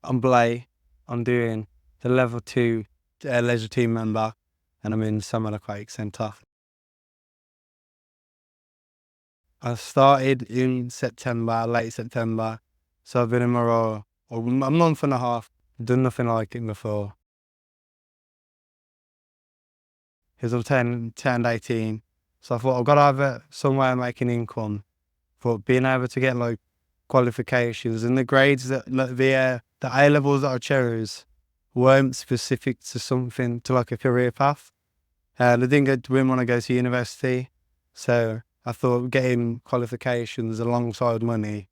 I'm Blay. I'm doing the level 2 leisure team member, and I'm in Summer Aquatic Centre. I started in September, late September, so I've been in my role a month and a half. Done nothing like it before. Because I've turned 18, so I thought I've got to have some way of making income. But being able to get like qualifications and the grades that like, the A levels that I chose weren't specific to something, to like a career path. I didn't want to go to university, so I thought getting qualifications alongside money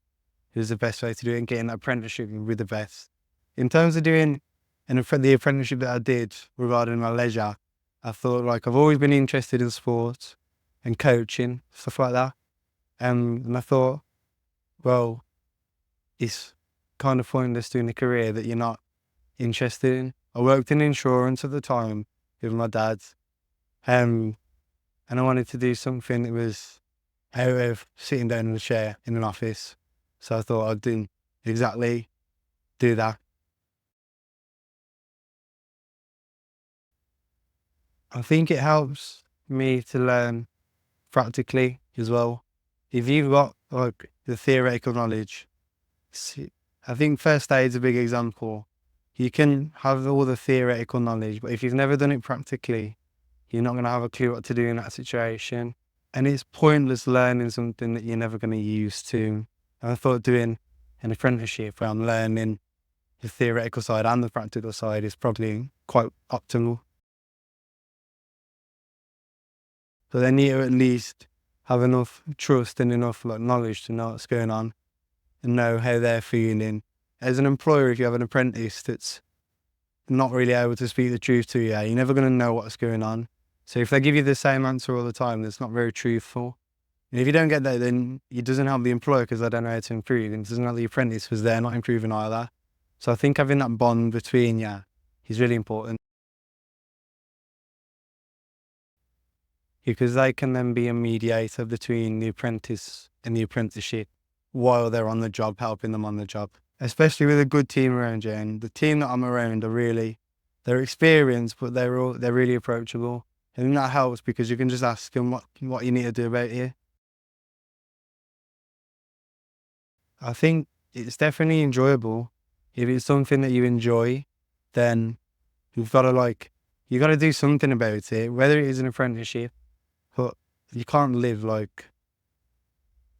is the best way to do it, and getting an apprenticeship would be the best. In terms of doing the apprenticeship that I did regarding my leisure, I thought like I've always been interested in sports and coaching, stuff like that. And I thought, well, it's kind of pointless doing a career that you're not interested in. I worked in insurance at the time with my dad, and I wanted to do something that was out of sitting down in a chair in an office. So I thought I'd do that. I think it helps me to learn practically as well. If you've got like the theoretical knowledge, I think first aid's a big example. You can have all the theoretical knowledge, but if you've never done it practically, you're not going to have a clue what to do in that situation. And it's pointless learning something that you're never going to use to. And I thought doing an apprenticeship where I'm learning the theoretical side and the practical side is probably quite optimal. So then you at least have enough trust and enough like knowledge to know what's going on and know how they're feeling. As an employer, if you have an apprentice that's not really able to speak the truth to you, you're never going to know what's going on. So if they give you the same answer all the time, that's not very truthful. And if you don't get that, then it doesn't help the employer because they don't know how to improve, and it doesn't help the apprentice because they're not improving either. So I think having that bond between you is really important, because they can then be a mediator between the apprentice and the apprenticeship while they're on the job, helping them on the job. Especially with a good team around you, and the team that I'm around they're experienced, but they're really approachable, and that helps because you can just ask them what you need to do about it. I think it's definitely enjoyable. If it's something that you enjoy, then you've got to do something about it, whether it is an apprenticeship, but you can't live like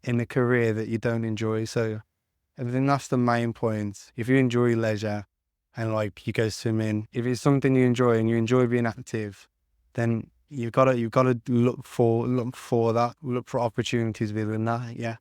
in a career that you don't enjoy. So I think that's the main point. If you enjoy leisure and like you go swimming, if it's something you enjoy and you enjoy being active, then you've got to look for opportunities within that. Yeah.